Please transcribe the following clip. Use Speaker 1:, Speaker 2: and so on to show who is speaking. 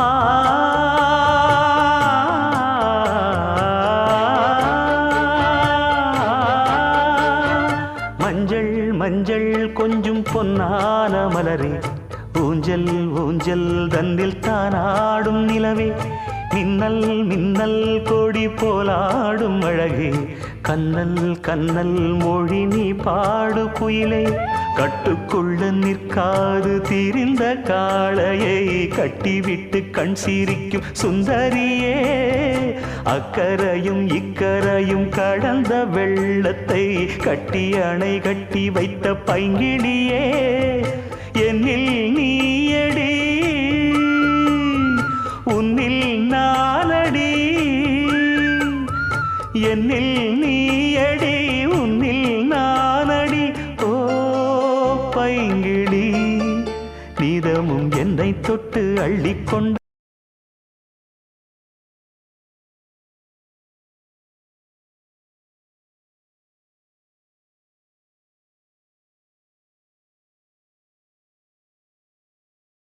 Speaker 1: ஆ மஞ்சள் மஞ்சள் கொஞ்சம் பொன்னான மலரே, ஊஞ்சல் ஊஞ்சல் தன்னில் தானாடும் நிலவே, மின்னல் மின்னல் கொடி போலாடும் அழகே, கண்ணல் கண்ணல் மொழி நீ பாடு குயிலே, கட்டுக்குள்ள நிற்காது திரிந்த காளையை கட்டிவிட்டு கண் சிரிக்கும் சுந்தரியே, அக்கரையும் இக்கரையும் கடந்த வெள்ளத்தை கட்டி அணை கட்டி வைத்த பைங்கிளியே, என்னில் நீயடி உன்னில் நானடி, என்னில் நீயடி உன்னில் நானடி. ஓ பைங்கிளி, நீதமும் என்னை தொட்டு அள்ளிக்கொண்டு